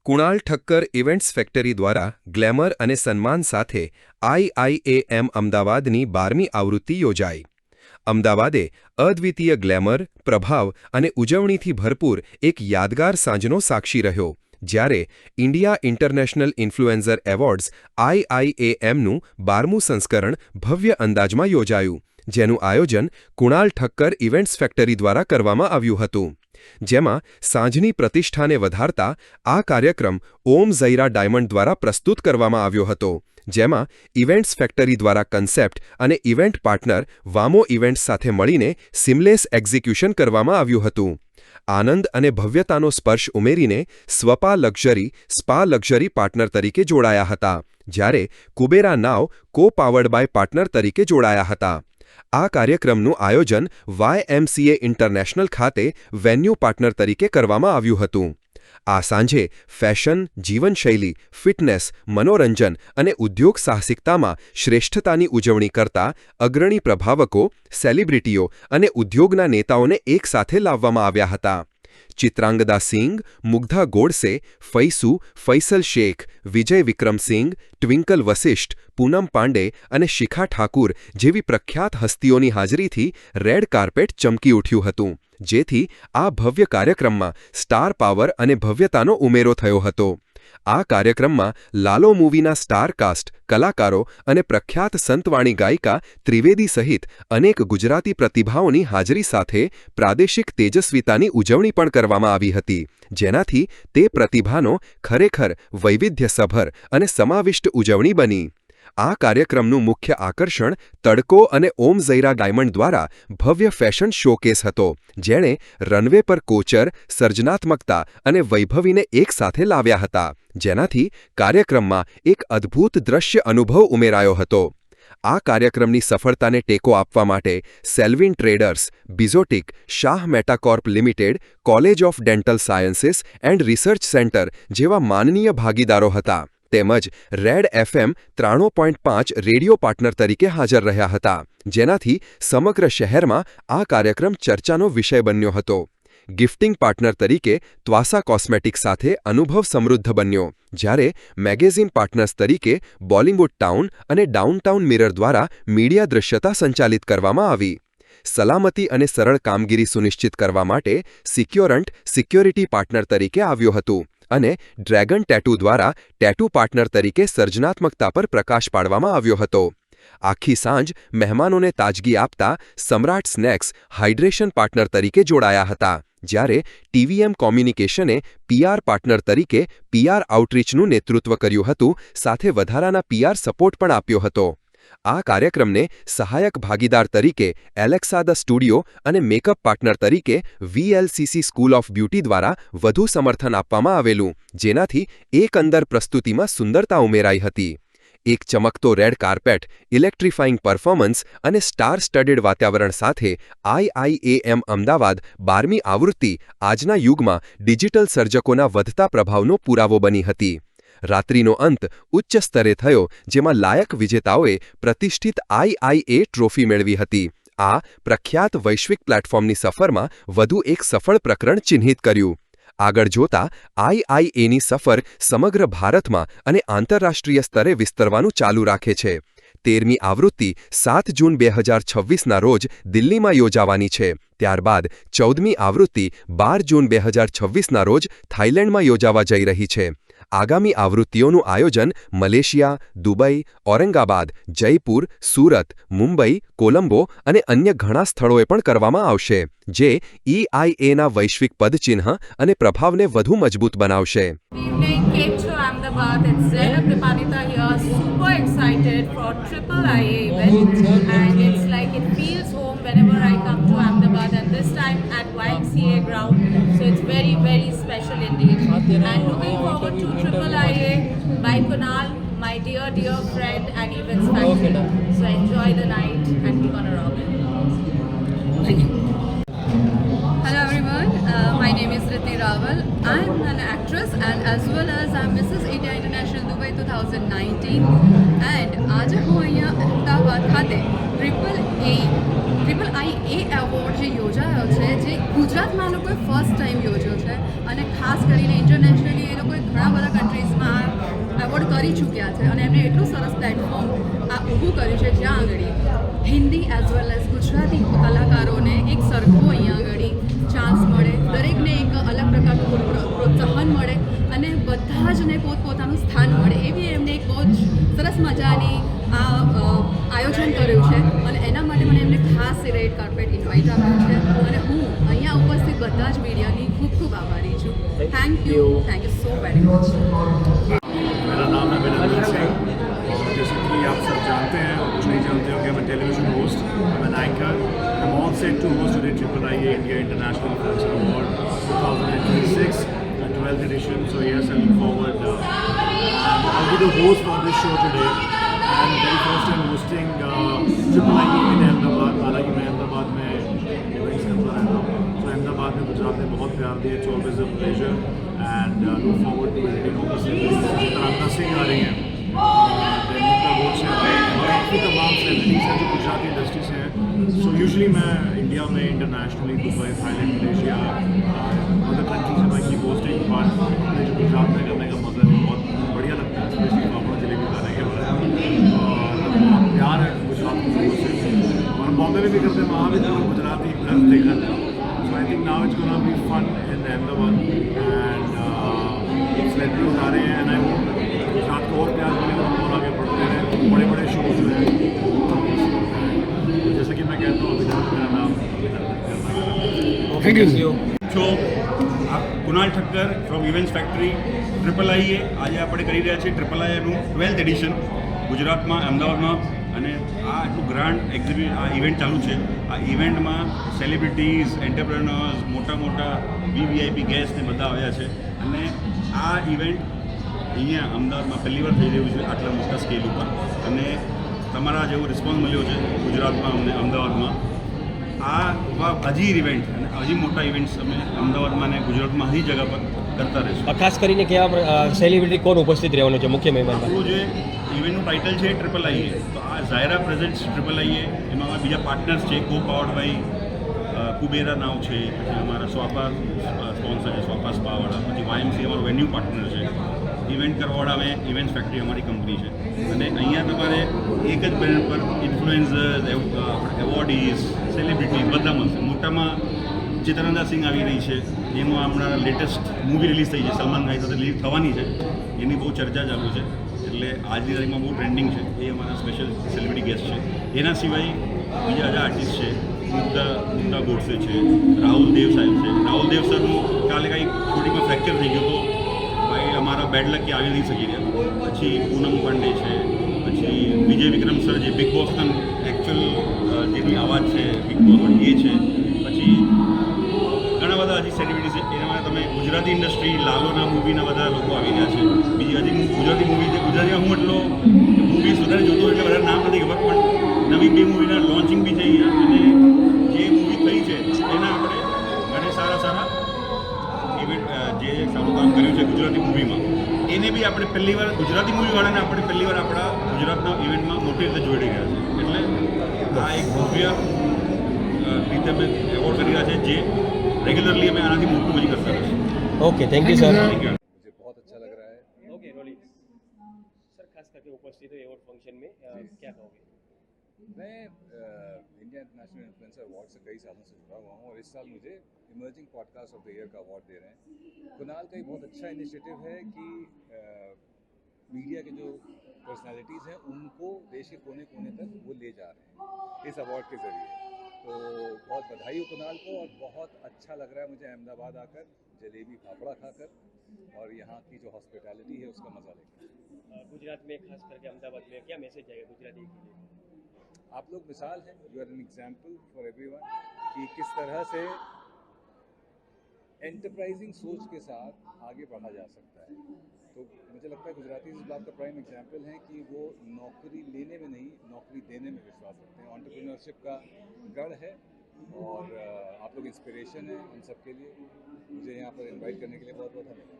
Kunal Thakkar events factory દ્વારા glamour અને સન્માન સાથે IIAM અમદાવાદની 12મી આવૃત્તિ યોજાઈ. અમદાવાદે અદ્વિતીય ગ્લેમર, પ્રભાવ અને ઉજવણીથી ભરપૂર એક યાદગાર સાંજનો સાક્ષી રહ્યો, જ્યારે ઇન્ડિયા ઇન્ટરનેશનલ ઇન્ફ્લુએન્સર એવોર્ડ્સ IIAMનું 12મું સંસ્કરણ ભવ્ય અંદાજમાં યોજાયું, જેનું આયોજન કુણાલ ઠક્કર ઇવેન્ટ્સ ફેક્ટરી દ્વારા કરવામાં આવ્યું હતું. જેમાં સાંજની પ્રતિષ્ઠાને વધારતા આ કાર્યક્રમ ઓમ ઝૈરા ડાયમંડ દ્વારા પ્રસ્તુત કરવામાં આવ્યો હતો, જેમાં ઇવેન્ટ્સ ફેક્ટરી દ્વારા કન્સેપ્ટ અને ઇવેન્ટ પાર્ટનર વામો ઇવેન્ટ્સ સાથે મળીને સિમલેસ એક્ઝિક્યુશન કરવામાં આવ્યું હતું. આનંદ અને ભવ્યતાનો સ્પર્શ ઉમેરીને સ્પા લક્ઝરી પાર્ટનર તરીકે જોડાયા હતા, જ્યારે કુબેરા નાવ કો-પાવર્ડ બાય પાર્ટનર તરીકે જોડાયા હતા. આ કાર્યક્રમનું આયોજન YMCA ઇન્ટરનેશનલ ખાતે વેન્યુ પાર્ટનર તરીકે કરવામાં આવ્યું હતું. આ સાંજે ફેશન, જીવનશૈલી, ફિટનેસ, મનોરંજન અને ઉદ્યોગ સાહસિકતામાં શ્રેષ્ઠતાની ઉજવણી કરતા અગ્રણી પ્રભાવકો, સેલિબ્રિટીઓ અને ઉદ્યોગના નેતાઓને એકસાથે લાવવામાં આવ્યા હતા. ચિત્રાંગદા સિંઘ, મુગ્ધા ગોડસે, ફૈસલ શેખ, વિજય વિક્રમસિંઘ, ટ્વિંકલ વસિષ્ઠ, પૂનમ પાંડે અને શિખા ઠાકુર જેવી પ્રખ્યાત હસ્તીઓની હાજરીથી રેડ કાર્પેટ ચમકી ઉઠ્યું હતું, જેથી આ ભવ્ય કાર્યક્રમમાં સ્ટાર પાવર અને ભવ્યતાનો ઉમેરો થયો હતો. આ કાર્યક્રમમાં લાલો મૂવીના સ્ટાર કાસ્ટ, કલાકારો અને પ્રખ્યાત સંતવાણી ગાયિકા ત્રિવેદી સહિત અનેક ગુજરાતી પ્રતિભાઓની હાજરી સાથે પ્રાદેશિક તેજસ્વીતાની ઉજવણી પણ કરવામાં આવી હતી, જેનાથી તે પ્રતિભાનો ખરેખર વૈવિધ્યસભર અને સમાવિષ્ટ ઉજવણી બની. આ કાર્યક્રમનું મુખ્ય આકર્ષણ તડકો અને ઓમ ઝૈરા ડાયમંડ દ્વારા ભવ્ય ફેશન શોકેસ હતો, જેણે રનવે પર કોચર, સર્જનાત્મકતા અને વૈભવીને એકસાથે લાવ્યા હતા, જેનાથી કાર્યક્રમમાં એક અદ્ભુત દ્રશ્ય અનુભવ ઉમેરાયો હતો. આ કાર્યક્રમની સફળતાને ટેકો આપવા માટે Selvin traders, Bizotic, Shah Metacorp limited, college of dental sciences and research centre જેવા માનનીય ભાગીદારો હતા, તેમજ રેડ FM 93.5 રેડિયો પાર્ટનર તરીકે હાજર રહ્યા હતા, જેનાથી સમગ્ર શહેરમાં આ કાર્યક્રમ ચર્ચાનો વિષય બન્યો હતો. ગિફ્ટિંગ પાર્ટનર તરીકે ત્વાસા કોસ્મેટિક્સ સાથે અનુભવ સમૃદ્ધ બન્યો, જ્યારે મેગેઝિન પાર્ટનર્સ તરીકે બોલિવૂડ ટાઉન અને ડાઉનટાઉન મિરર દ્વારા મીડિયા દૃશ્યતા સંચાલિત કરવામાં આવી. સલામતી અને સરળ કામગીરી સુનિશ્ચિત કરવા માટે સિક્યોરન્ટ સિક્યોરિટી પાર્ટનર તરીકે આવ્યો હતું, અને ડ્રેગન ટેટુ દ્વારા ટેટુ પાર્ટનર તરીકે સર્જનાત્મકતા પર પ્રકાશ પાડવામાં આવ્યો હતો. આખી સાંજ મહેમાનોને તાજગી આપતા સમ્રાટ સ્નેક્સ હાઇડ્રેશન પાર્ટનર તરીકે જોડાયા હતા, જ્યારે TVM કોમ્યુનિકેશને PR પાર્ટનર તરીકે PR આઉટરીચનું નેતૃત્વ કર્યું હતું, સાથે વધારાના PR સપોર્ટ પણ આપ્યો હતો. આ કાર્યક્રમને સહાયક ભાગીદાર તરીકે એલેક્સા ધ સ્ટુડિયો અને મેકઅપ પાર્ટનર તરીકે VLCC સ્કૂલ ઓફ બ્યુટી દ્વારા વધુ સમર્થન આપવામાં આવેલું, જેનાથી એકંદર પ્રસ્તુતિમાં સુંદરતા ઉમેરાઈ હતી. એક ચમકતો રેડ કાર્પેટ, ઇલેક્ટ્રિફાઇંગ પરફોર્મન્સ અને સ્ટાર સ્ટડેડ વાતાવરણ સાથે IIAM અમદાવાદ 12મી આવૃત્તિ આજના યુગમાં ડિજિટલ સર્જકોના વધતા પ્રભાવનો પુરાવો બની હતી. રાત્રિનો અંત ઉચ્ચ સ્તરે થયો, જેમાં લાયક વિજેતાઓએ પ્રતિષ્ઠિત IIA ટ્રોફી મેળવી હતી. આ પ્રખ્યાત વૈશ્વિક પ્લેટફોર્મની સફરમાં વધુ એક સફળ પ્રકરણ ચિહ્નિત કર્યું. આગળ જોતા IIAની સફર સમગ્ર ભારતમાં અને આંતરરાષ્ટ્રીય સ્તરે વિસ્તરવાનું ચાલુ રાખે છે. 13મી આવૃત્તિ 7 જૂન 2026ના રોજ દિલ્હીમાં યોજાવાની છે. ત્યારબાદ 14મી આવૃત્તિ 12 જૂન 2026ના રોજ થાઇલેન્ડમાં યોજાવા જઈ રહી છે. આગામી આવૃત્તિઓનું આયોજન મલેશિયા, દુબઈ, ઔરંગાબાદ, જયપુર, સુરત, મુંબઈ, કોલંબો અને અન્ય ઘણા સ્થળોએ પણ કરવામાં આવશે, જે EIAના વૈશ્વિક પદચિહ્ન અને પ્રભાવને વધુ મજબૂત બનાવશે. Ahmedabad, it's Zainab Nipanita here, super excited for IIA event, and it's like it feels home whenever I come to Ahmedabad, and this time at YMCA ground, so it's very, very special indeed. And looking forward to IIA by Kunal, my dear, dear friend and events factory. So enjoy the night and we're gonna rock it. Thank you. Hello everyone, my name is Ritti Rawal. I'm an actress and as well as I'm Mrs. India International Dubai 2019, and આજે હું અહીંયા અમદાવાદ ખાતે IIA award જે યોજાયો છે, જે ગુજરાતમાં લોકોએ ફર્સ્ટ ટાઈમ યોજ્યો છે, અને ખાસ કરીને ઇન્ટરનેશનલી એ લોકોએ ઘણા બધા કરી ચૂક્યા છે અને એમણે એટલું સરસ પ્લેટફોર્મ આ ઊભું કર્યું છે જ્યાં આગળ Hindi as well as Gujarati કલાકારોને એક સરખો અહીંયા આગળ ચાન્સ મળે, દરેકને એક અલગ પ્રકારનું પ્રોત્સાહન મળે અને બધા જને પોતપોતાનું સ્થાન મળે એવી એમને એક બહુ જ સરસ મજાની આયોજન કર્યું છે અને એના માટે મને એમને ખાસ રેડ કાર્પેટ ઇન્વાઇટ આપ્યું છે અને હું અહીંયા ઉપસ્થિત બધા જ મીડિયાની ખૂબ ખૂબ આભારી છું. Thank you so very much. मेरा नाम है अभिनंदन सिंह और जैसे कि आप सब जानते हैं और कुछ नहीं जानते हो कि मैं टेलीविजन होस्ट, मैं anchor, I am all set to host today IIIA India International Film Award 2026 12th edition. So yes, I look forward. I'll be the host for this show today and very first time hosting IIIA in Ahmedabad. हालांकि मैं अहमदाबाद में वहीं से रहता हूँ, so Ahmedabad में गुजरात ने बहुत प्यार दिया. It's always a pleasure and look forward to it. तरन्ना Singh आ रही हैं, मुक्ता घोष है, काफ़ी तमाम सेलिब्रिटीज़ हैं जो गुजराती इंडस्ट्री से हैं. सो यूजुअली मैं इंडिया में internationally Dubai, Thailand, Malaysia, other countries में की पोस्टिंग पार्ट मुझे जो गुजरात में करने का मतलब बहुत बढ़िया लगता है. स्पेशली पापड़ जलेबी खाने के बाद और बहुत प्यार है गुजरात की लोगों से और बॉम्बे में भी करते हैं, वहाँ भी तो गुजराती घर देखा था. So I think now it's gonna be fun in Ahmedabad and celebrities आ रहे हैं एंड आई होप गुजरात को और प्यार मिले और आगे बढ़ते रहे. बड़े बड़े शोज जो हैं जैसे कि मैं कहता हूँ अभिनंदन, मेरा नाम થેન્ક યુ. છો Kunal Thakkar from events factory IIIA. આજે આપણે કરી રહ્યા છીએ IIIAનું 12th એડિશન ગુજરાતમાં, અમદાવાદમાં. અને આ એટલું ગ્રાન્ડ આ ઇવેન્ટ ચાલુ છે. આ ઇવેન્ટમાં સેલિબ્રિટીઝ, એન્ટરપ્રેનર્સ, મોટા મોટા VVIP ગેસ્ટ ને બધા આવ્યા છે અને આ ઇવેન્ટ અહીંયા અમદાવાદમાં પહેલી વાર થઈ રહ્યું છે આટલા મોટા સ્કેલ ઉપર અને તમારા જેવો રિસ્પોન્સ મળ્યો છે ગુજરાતમાં અમને અમદાવાદમાં. આ હજી ઇવેન્ટ અને હજી મોટા ઇવેન્ટ્સ અમે અમદાવાદમાં અને ગુજરાતમાં હજી જગા પર કરતા રહીશું. ખાસ કરીને કેવા સેલિબ્રિટી કોણ ઉપસ્થિત રહેવાનું છે મુખ્ય મહેમાનમાં? આપણું જે ઇવેન્ટનું ટાઇટલ છે IIIA, તો આ ઝાયરા પ્રેઝન્ટ્સ IIIA. એમાં અમારા બીજા પાર્ટનર્સ છે, કો પાવર્ડ બાય કુબેરા નાવ છે, પછી અમારા સ્વાપા સ્પોન્સર છે, સ્વાપા સ્પાવાળા, પછી YMC અમારો વેન્યુ પાર્ટનર છે, ઇવેન્ટ કરવાવાળા અમે ઇવેન્ટ્સ ફેક્ટરી અમારી કંપની છે. અને અહીંયા તમારે એક જ બ્રેન્ડ પર ઇન્ફ્લુએન્સર્સ, એવોર્ડીઝ, સેલિબ્રિટીઝ બધા મળશે. મોટામાં ચિત્રનંદા સિંહ આવી રહી છે, જેનું હમણાં લેટેસ્ટ મૂવી રિલીઝ થઈ છે, સલમાન ખાન સાથે રિલીઝ થવાની છે, એની બહુ ચર્ચા ચાલુ છે. એટલે આજની તારીખમાં બહુ ટ્રેન્ડિંગ છે, એ અમારા સ્પેશિયલ સેલિબ્રિટી ગેસ્ટ છે. એના સિવાય બીજા બધા આર્ટિસ્ટ છે, મુક્તા ગોડસે છે, રાહુલ દેવ સાહેબ છે. રાહુલ દેવ સરનું કાલે કાંઈ છોટીમાં ફ્રેક્ચર થઈ ગયું તો ભાઈ અમારા બેડ લક કે આવી નહીં શકી રહ્યા. પછી પૂનમ પાંડે છે, પછી વિજય વિક્રમ સર જે બિગ બોસના એકચ્યુઅલ જેની અવાજ છે બિગ બોસ એ છે. પછી ઘણા બધા હજી સેલિબ્રિટી છે. એનામાં તમે ગુજરાતી ઇન્ડસ્ટ્રી, લાલોના મૂવીના બધા લોકો આવી રહ્યા છે. બીજી હજી ગુજરાતી મૂવી છે, ગુજરાતીમાં હું એટલો મૂવીઝ વધારે જોતો એટલે વધારે નામ નથી ખબર, પણ નવી 2 મૂવીના લોન્ચિંગ બી થઈ ગયા અને જે મૂવી થઈ છે એના આપણે ઘણા સારા ઇવેન્ટ જે સારું કામ કર્યું છે ગુજરાતી મૂવીમાં, એને બી આપણે પહેલીવાર ગુજરાતી મૂવીવાળાને આપણે પહેલીવાર આપણા ગુજરાતના ઇવેન્ટમાં મોટી રીતે જોઈ રહ્યા છે. એટલે આ એક ભવ્ય રીતે અમે એવોર્ડ કરી રહ્યા છે જે रेगुलरली हमें आना थी मोटू बजी करता है. Okay, thank you sir. मुझे बहुत अच्छा लग रहा है. ओके रोलिंग सर, खास करके उपस्थित हुए अवार्ड फंक्शन में क्या कहोगे? मैं इंडिया इंटरनेशनल इन्फ्लुएंसर अवार्ड से कई सालों से जुड़ा हुआ हूँ और इस साल मुझे emerging podcast of the year का अवार्ड दे रहे हैं. कुणाल का एक बहुत अच्छा इनिशिएटिव है कि मीडिया के जो पर्सनालिटीज़ हैं उनको देश के कोने कोने तक वो ले जा रहे हैं इस अवार्ड के ज़रिए. तो बहुत बधाई हो कुणाल को और बहुत अच्छा लग रहा है मुझे अहमदाबाद आकर जलेबी फाफड़ा खाकर और यहाँ की जो हॉस्पिटैलिटी है उसका मज़ा लेकर. गुजरात में खास करके अहमदाबाद में क्या मैसेज जाएगा गुजराती के लिए? आप लोग मिसाल हैं, you are an example for everyone कि किस तरह से एंटरप्राइजिंग सोच के साथ आगे बढ़ा जा सकता है. तो मुझे लगता है गुजराती इस बात का प्राइम एग्जाम्पल है कि वो नौकरी लेने में नहीं, नौकरी देने में विश्वास रखते हैं. एंटरप्रेन्योरशिप का गढ़ है और आप लोग इंस्पिरेशन है उन सब के लिए. मुझे यहाँ पर इनवाइट करने के लिए बहुत बहुत धन्यवाद.